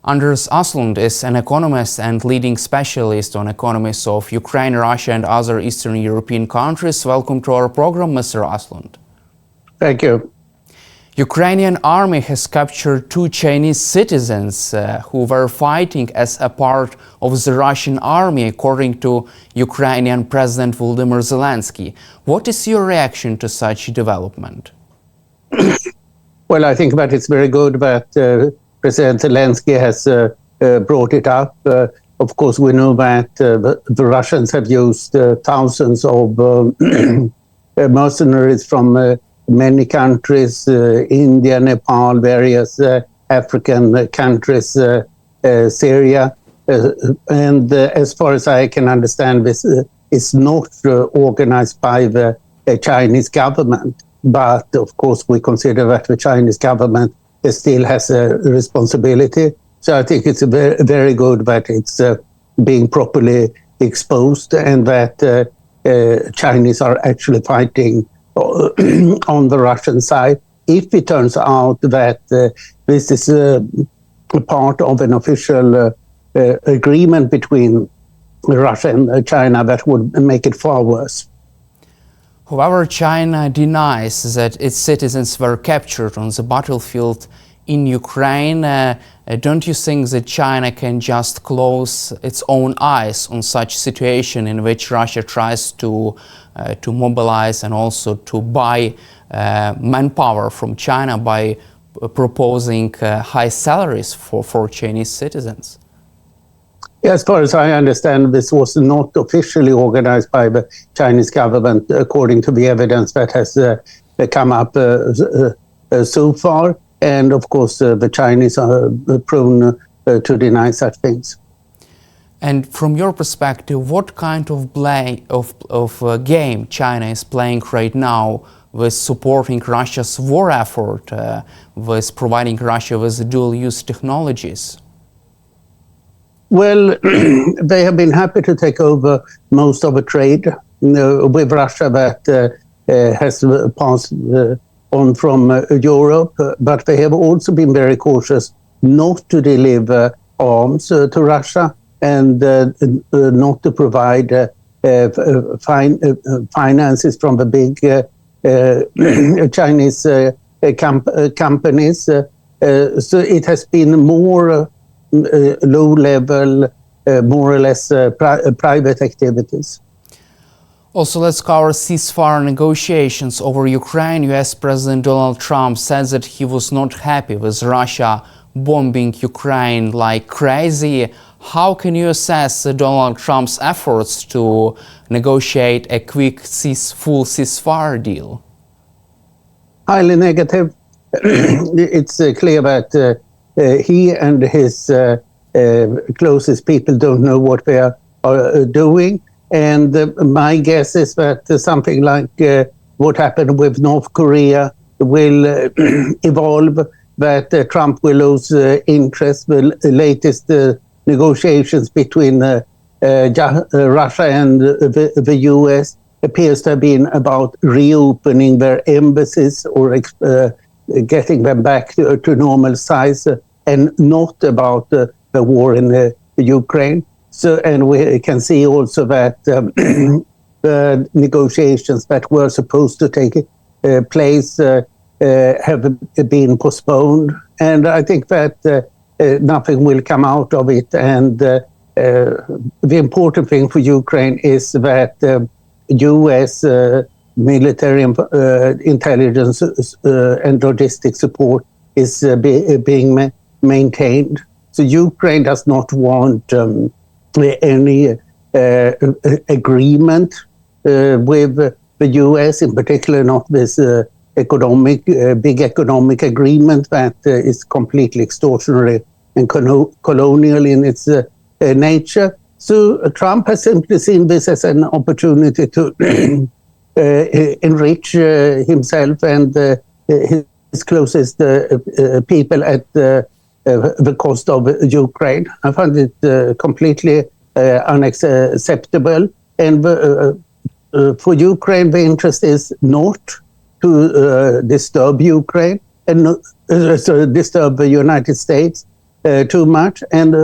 Anders Åslund is an economist and leading specialist on economies of Ukraine, Russia and other Eastern European countries. Welcome to our program, Mr. Åslund. Thank you. Ukrainian army has captured two Chinese citizens who were fighting as a part of the Russian army, according to Ukrainian President Volodymyr Zelensky. What is your reaction to such development? Well, I think that it's very good that President Zelensky has brought it up. Of course, we know that the Russians have used thousands of mercenaries from many countries, India, Nepal, various African countries, Syria. And as far as I can understand, this is not organized by the Chinese government. But of course, we consider that the Chinese government still has a responsibility. So I think it's very, very good that it's being properly exposed and that Chinese are actually fighting on the Russian side. If it turns out that this is a part of an official agreement between Russia and China, that would make it far worse. However, China denies that its citizens were captured on the battlefield in Ukraine. Don't you think that China can just close its own eyes on such situation in which Russia tries to mobilize and also to buy manpower from China by proposing high salaries for Chinese citizens? As far as I understand, this was not officially organized by the Chinese government, according to the evidence that has come up so far. And of course, the Chinese are prone to deny such things. And from your perspective, what kind of game China is playing right now with supporting Russia's war effort, with providing Russia with dual-use technologies? Well, they have been happy to take over most of the trade with Russia that has passed on from Europe, but they have also been very cautious not to deliver arms to Russia and not to provide finances from the big Chinese companies. So it has been more low-level, more or less private activities. Also, let's cover ceasefire negotiations over Ukraine. US President Donald Trump said that he was not happy with Russia bombing Ukraine like crazy. How can you assess Donald Trump's efforts to negotiate a quick full ceasefire deal? Highly negative. It's clear that he and his closest people don't know what they are doing. And my guess is that something like what happened with North Korea will evolve, that Trump will lose interest. The latest negotiations between Russia and the US appears to have been about reopening their embassies or getting them back to normal size, and not about the war in Ukraine. So, and we can see also that the negotiations that were supposed to take place have been postponed. And I think that nothing will come out of it. And the important thing for Ukraine is that U.S. military intelligence and logistic support is being maintained. So Ukraine does not want any agreement with the U.S., in particular not this big economic agreement that is completely extortionary and colonial in its nature. So Trump has simply seen this as an opportunity to enrich himself and his closest people at the cost of Ukraine. I find it completely unacceptable. And for Ukraine, the interest is not to disturb Ukraine and disturb the United States, too much, and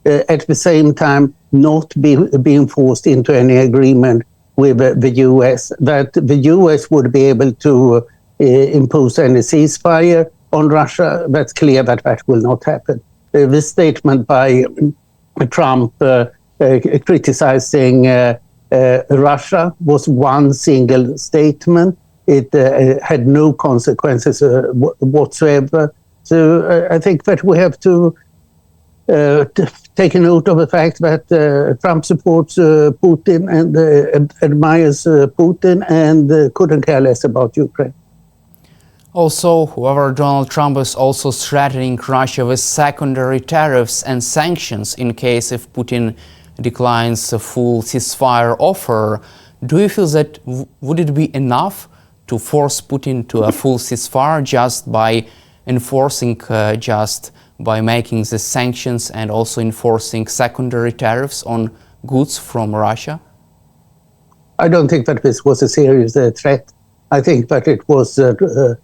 at the same time not being forced into any agreement with the US, that the US would be able to impose any ceasefire on Russia. That's clear that that will not happen. This statement by Trump criticizing Russia was one single statement. It had no consequences whatsoever. So I think that we have to take a note of the fact that Trump supports Putin and admires Putin and couldn't care less about Ukraine. Also, however, Donald Trump is also threatening Russia with secondary tariffs and sanctions in case if Putin declines a full ceasefire offer. Do you feel that would it be enough to force Putin to a full ceasefire just by enforcing, just by making the sanctions and also enforcing secondary tariffs on goods from Russia? I don't think that this was a serious threat. I think that it was a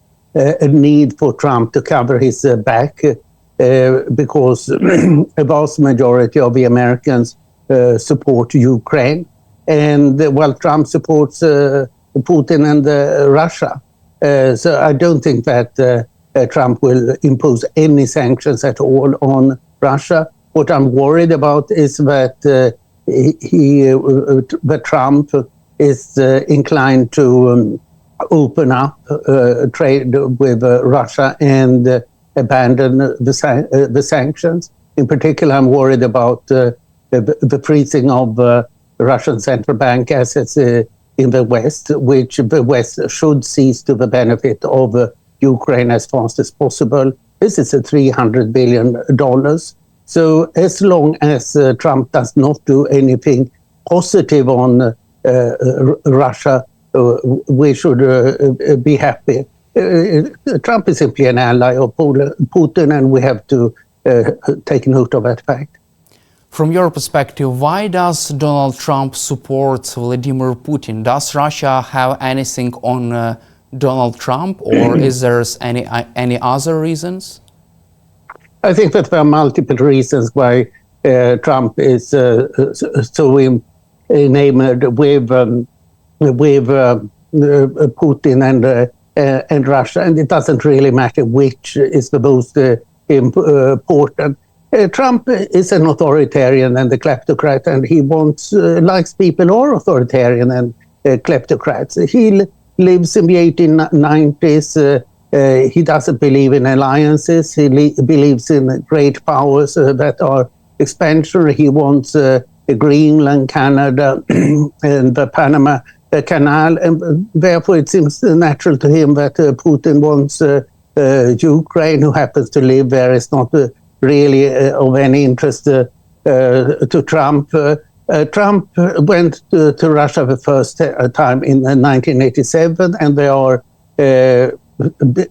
need for Trump to cover his back because a vast majority of the Americans support Ukraine. And while Trump supports Putin and Russia. So I don't think that Trump will impose any sanctions at all on Russia. What I'm worried about is that that Trump is inclined to open up trade with Russia and abandon the sanctions. In particular, I'm worried about the freezing of Russian central bank assets in the West, which the West should seize to the benefit of Ukraine as fast as possible. This is a $300 billion. So as long as Trump does not do anything positive on Russia, we should be happy. Trump is simply an ally of Putin, and we have to take note of that fact. From your perspective, why does Donald Trump support Vladimir Putin? Does Russia have anything on Donald Trump, or is there any other reasons? I think that there are multiple reasons why Trump is so enamored with Putin and Russia, and it doesn't really matter which is the most important. Trump is an authoritarian and a kleptocrat, and he likes people who are authoritarian and kleptocrats. He lives in the 1890s. He doesn't believe in alliances. He believes in great powers that are expansionary. He wants Greenland, Canada, and the Panama Canal, and therefore it seems natural to him that Putin wants Ukraine, who happens to live there, is not really of any interest to Trump. Trump went to Russia the first time in 1987, and there are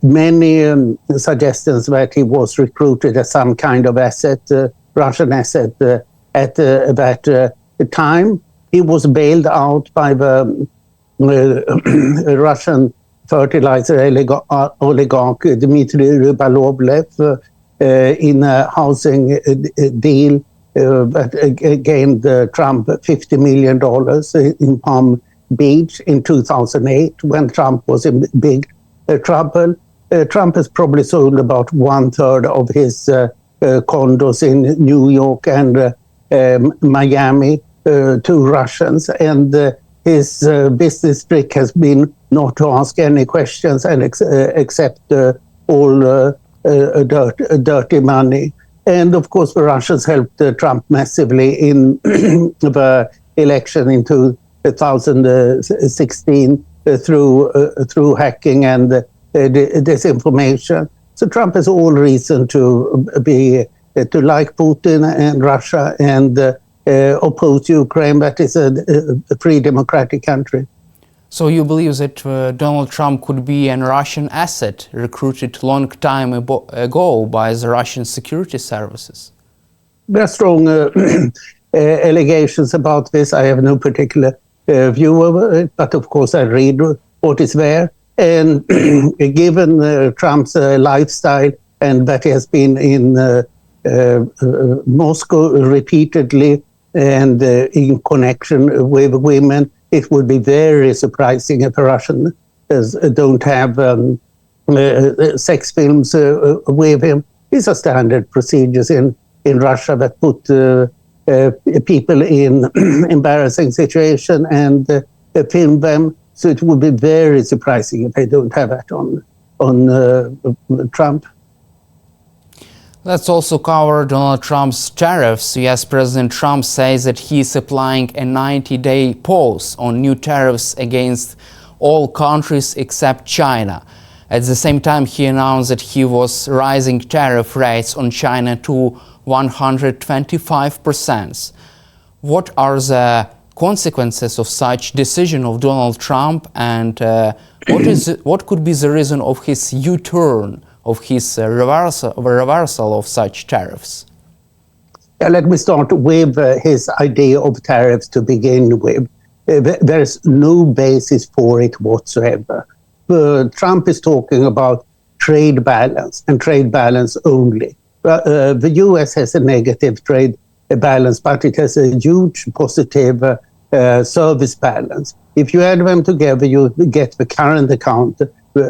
many suggestions that he was recruited as some kind of asset, Russian asset, at that time. He was bailed out by the Russian fertilizer oligarch Dmitry Rybolovlev in a housing deal that gained Trump $50 million in Palm Beach in 2008 when Trump was in big trouble. Trump has probably sold about 1/3 of his condos in New York and Miami to Russians, and his business trick has been not to ask any questions and accept all dirty money. And of course, the Russians helped Trump massively in the election in 2016 through hacking and disinformation. So Trump has all reason to like Putin and Russia and oppose Ukraine. That is a free democratic country. So you believe that Donald Trump could be a Russian asset recruited long time ago by the Russian security services? There are strong allegations about this. I have no particular view of it, but of course I read what is there. And given Trump's lifestyle and that he has been in Moscow repeatedly and in connection with women. It would be very surprising if the Russians don't have sex films with him. These are standard procedures in Russia that put people in embarrassing situation and film them. So it would be very surprising if they don't have that on Trump. Let's also cover Donald Trump's tariffs. US President Trump says that he is applying a 90-day pause on new tariffs against all countries except China. At the same time, he announced that he was raising tariff rates on China to 125%. What are the consequences of such decision of Donald Trump, and what could be the reason of his U-turn, of his reversal of such tariffs? Let me start with his idea of tariffs to begin with. There's no basis for it whatsoever. Trump is talking about trade balance and trade balance only. The US has a negative trade balance, but it has a huge positive service balance. If you add them together, you get the current account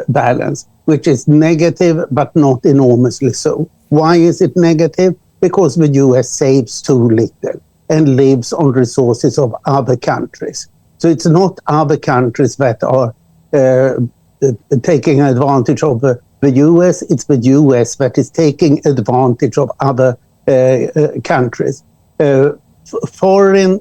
balance, which is negative, but not enormously so. Why is it negative? Because the US saves too little and lives on resources of other countries. So it's not other countries that are taking advantage of the US, it's the US that is taking advantage of other countries. Foreign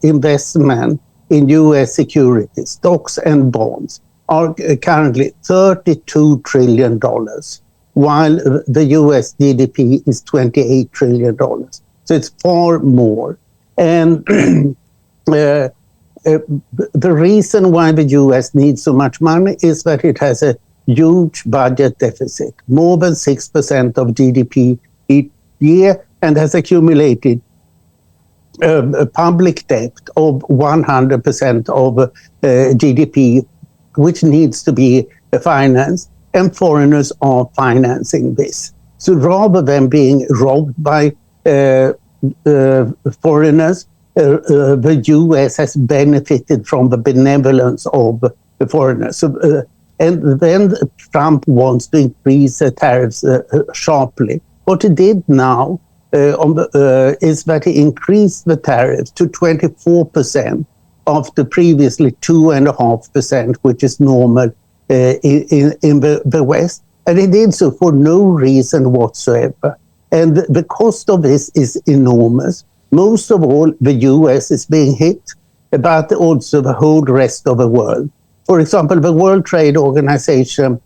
investment in US securities, stocks and bonds are currently $32 trillion, while the US GDP is $28 trillion. So it's far more. And the reason why the US needs so much money is that it has a huge budget deficit, more than 6% of GDP each year, and has accumulated a public debt of 100% of GDP, which needs to be financed, and foreigners are financing this. So rather than being robbed by foreigners, the US has benefited from the benevolence of the foreigners. So, and then Trump wants to increase tariffs sharply. What he did now is that he increased the tariffs to 24% after previously 2.5%, which is normal in the West. And he did so for no reason whatsoever. And the cost of this is enormous. Most of all, the US is being hit, but also the whole rest of the world. For example, the World Trade Organization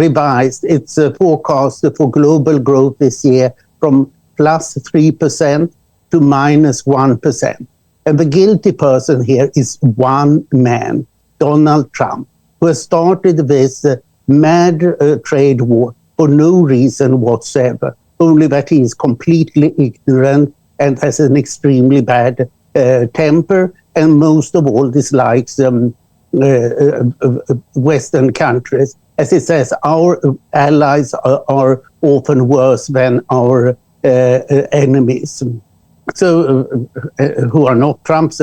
revised its forecast for global growth this year from plus 3% to minus 1%. And the guilty person here is one man, Donald Trump, who has started this mad trade war for no reason whatsoever, only that he is completely ignorant and has an extremely bad temper, and most of all dislikes Western countries. As he says, our allies are often worse than our enemies. So, who are not Trump's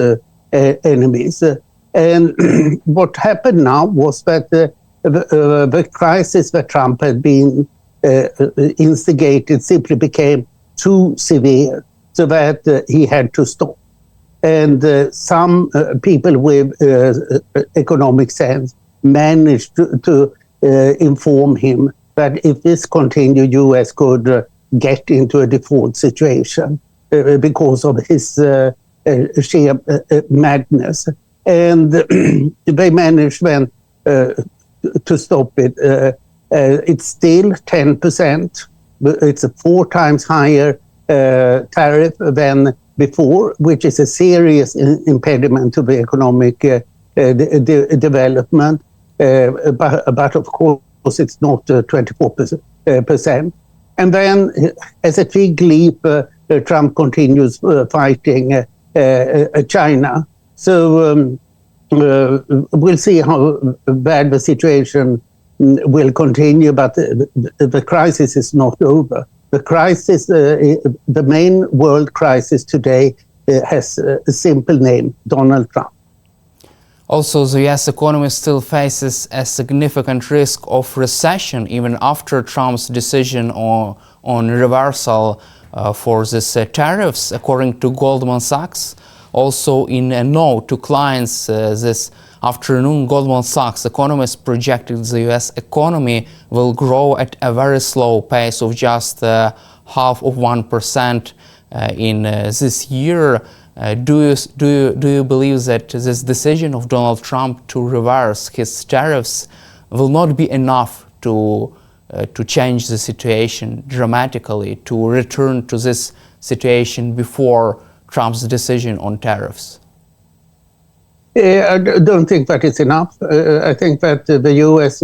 enemies. And what happened now was that the crisis that Trump had been instigated simply became too severe, so that he had to stop. And some people with economic sense managed to inform him that if this continued, US could get into a default situation because of his sheer madness. And they managed then to stop it. It's still 10%. It's a 4 times higher tariff than before, which is a serious impediment to the economic development. But of course, it's not 24%. And then, as a fig leap, Trump continues fighting China. So we'll see how bad the situation will continue, but the crisis is not over. The crisis, the main world crisis today, has a simple name: Donald Trump. Also, the US economy still faces a significant risk of recession even after Trump's decision on reversal for these tariffs, according to Goldman Sachs. Also, in a note to clients this afternoon, Goldman Sachs economists projected the US economy will grow at a very slow pace of just 0.5% in this year. Do you believe that this decision of Donald Trump to reverse his tariffs will not be enough to change the situation dramatically, to return to this situation before Trump's decision on tariffs? I don't think that it's enough. I think that the US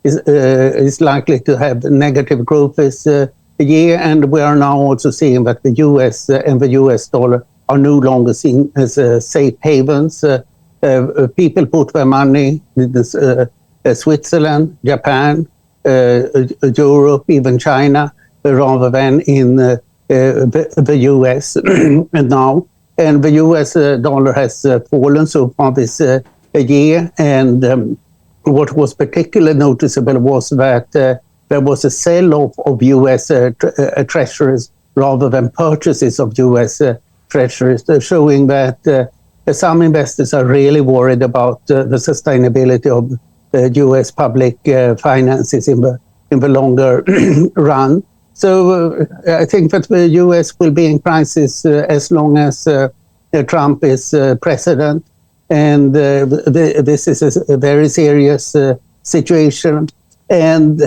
is likely to have negative growth this year, and we are now also seeing that the US and the US dollar are no longer seen as safe havens. People put their money in Switzerland, Japan, Europe, even China, rather than in the US now. And the US dollar has fallen so far this year. And what was particularly noticeable was that there was a sell-off of US treasuries rather than purchases of US treasuries, showing that some investors are really worried about the sustainability of US public finances in the longer run. So I think that the US will be in crisis as long as Trump is president. And this is a very serious situation. And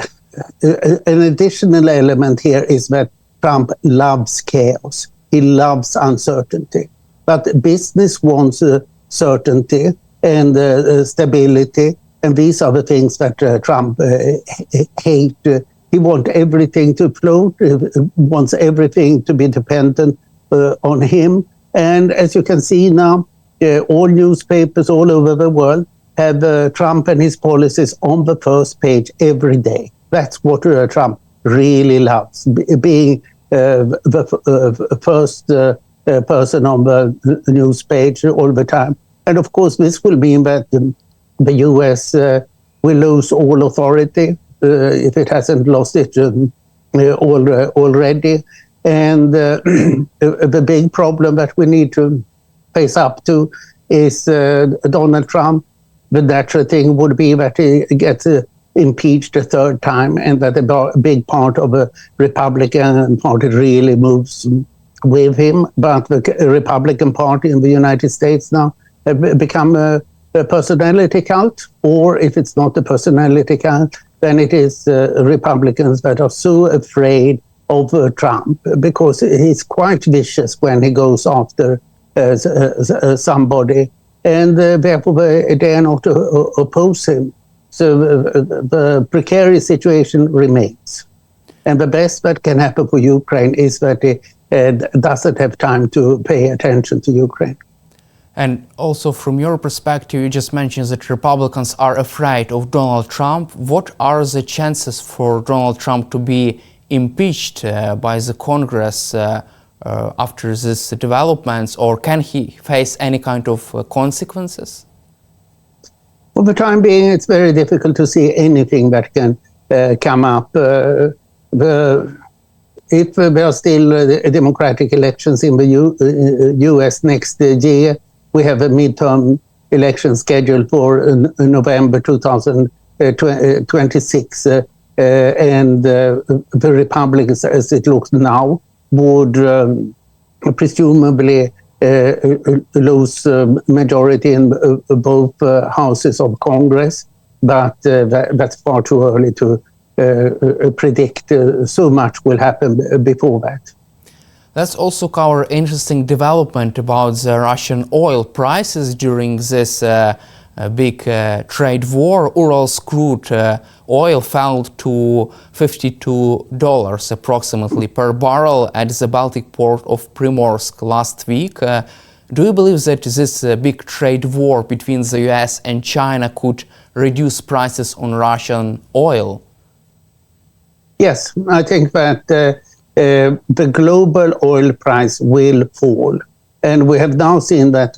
an additional element here is that Trump loves chaos. He loves uncertainty. But business wants certainty and stability. And these are the things that Trump hates. He wants everything to float, wants everything to be dependent on him. And as you can see now, all newspapers all over the world have Trump and his policies on the first page every day. That's what Trump really loves, being the first person on the news page all the time. And of course, this will mean that the US will lose all authority, if it hasn't lost it already. And the big problem that we need to face up to is Donald Trump. The natural thing would be that he gets impeached a third time, and that a big part of the Republican Party really moves with him. But the Republican Party in the United States now have become a personality cult, or if it's not a personality cult, then it is Republicans that are so afraid of Trump, because he's quite vicious when he goes after somebody, and therefore they dare not oppose him. So the precarious situation remains. And the best that can happen for Ukraine is that he doesn't have time to pay attention to Ukraine. And also from your perspective, you just mentioned that Republicans are afraid of Donald Trump. What are the chances for Donald Trump to be impeached by the Congress after these developments, or can he face any kind of consequences? For the time being, it's very difficult to see anything that can come up. If there are still democratic elections in the US next year, we have a midterm election scheduled for November 2026. And the Republicans, as it looks now, would presumably lose majority in both houses of Congress. But that's far too early to predict. So much will happen before that. Let's also cover interesting development about the Russian oil prices during this big trade war. Urals crude oil fell to $52 approximately per barrel at the Baltic port of Primorsk last week. Do you believe that this big trade war between the US and China could reduce prices on Russian oil? Yes, I think that the global oil price will fall. And we have now seen that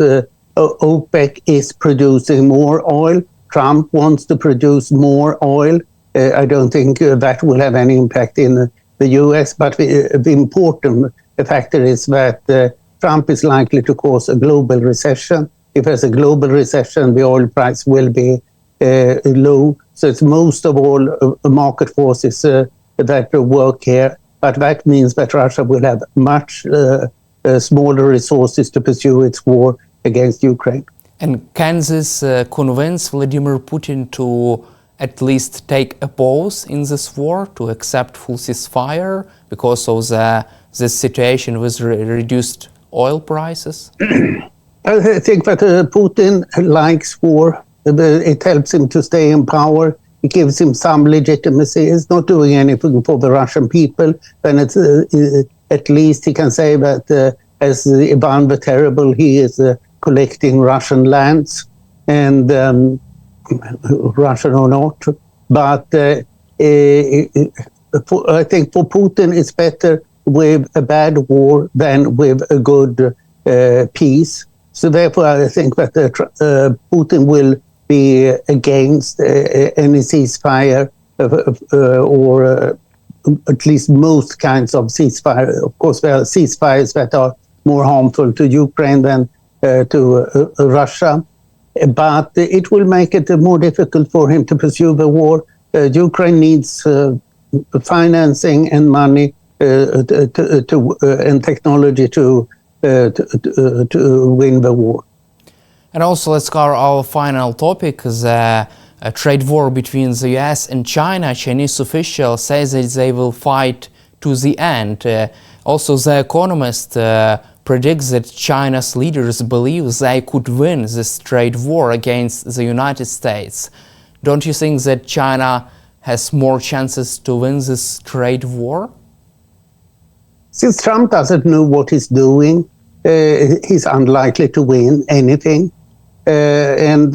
OPEC is producing more oil. Trump wants to produce more oil. I don't think that will have any impact in the US, but the important factor is that Trump is likely to cause a global recession. If there's a global recession, the oil price will be low. So it's most of all market forces that work here. But that means that Russia will have much smaller resources to pursue its war against Ukraine. And can this convince Vladimir Putin to at least take a pause in this war, to accept full ceasefire because of this situation with reduced oil prices? I think that Putin likes war. It helps him to stay in power. It gives him some legitimacy. He's not doing anything for the Russian people. Then it's, at least he can say that as Ivan the Terrible, he is collecting Russian lands, and Russian or not. But I think for Putin, it's better with a bad war than with a good peace. So therefore, I think that Putin will be against any ceasefire or at least most kinds of ceasefire. Of course, there are ceasefires that are more harmful to Ukraine than to Russia. But it will make it more difficult for him to pursue the war. Ukraine needs financing and money and technology to win the war. And also, let's cover our final topic, the trade war between the US and China. Chinese officials say that they will fight to the end. Also, the economist predicts that China's leaders believe they could win this trade war against the United States. Don't you think that China has more chances to win this trade war? Since Trump doesn't know what he's doing, he's unlikely to win anything. And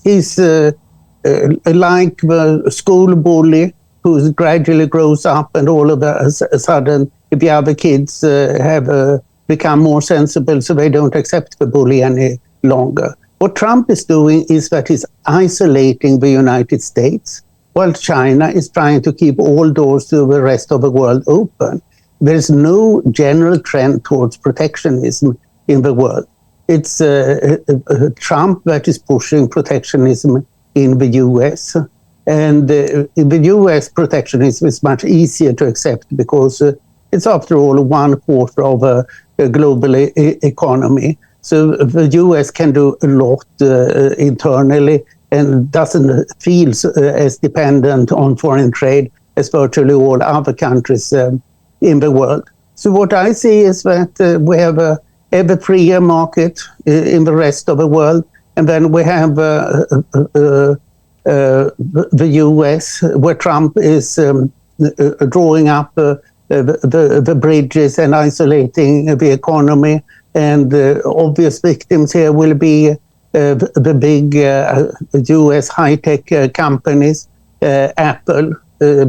he's like the school bully who gradually grows up, and all of a sudden the other kids have become more sensible, so they don't accept the bully any longer. What Trump is doing is that he's isolating the United States, while China is trying to keep all doors to the rest of the world open. There's no general trend towards protectionism in the world. It's Trump that is pushing protectionism in the US. And in the US, protectionism is much easier to accept because it's, after all, 1/4 of a global economy. So the US can do a lot internally and doesn't feel as dependent on foreign trade as virtually all other countries in the world. So what I see is that we have a ever freer market in the rest of the world, and then we have the US, where Trump is drawing up the bridges and isolating the economy. And obvious victims here will be the big US high-tech companies. Apple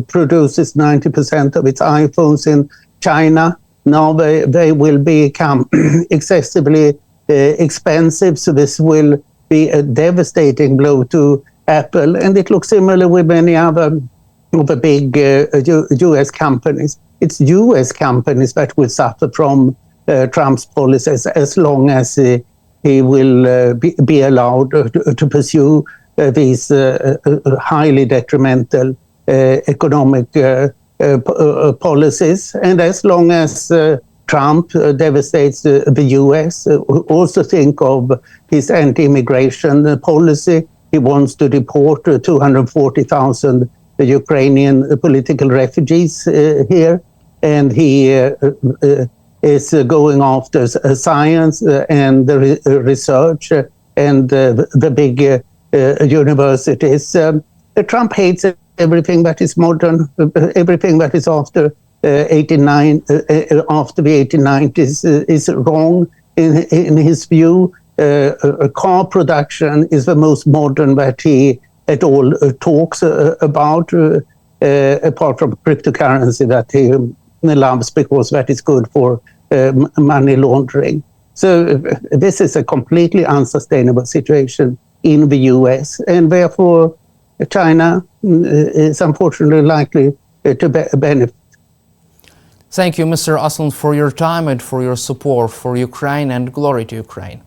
produces 90% of its iPhones in China. Now they will become excessively expensive, so this will be a devastating blow to Apple. And it looks similar with many other of the big US companies. It's US companies that will suffer from Trump's policies as long as he will be allowed to pursue these highly detrimental economic policies. And as long as Trump devastates the US, also think of his anti-immigration policy. He wants to deport 240,000 Ukrainian political refugees here, and he is going after science and research and the big universities. Trump hates everything that is modern, everything that is after 89, after the 1890s is wrong. in his view, car production is the most modern that he at all talks about, apart from cryptocurrency that he loves because that is good for money laundering. So this is a completely unsustainable situation in the US, and therefore China is unfortunately likely to benefit. Thank you, Mr. Åslund, for your time and for your support for Ukraine, and glory to Ukraine.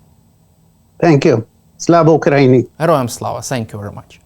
Thank you. Slava Ukraini. Героям слава. Thank you very much.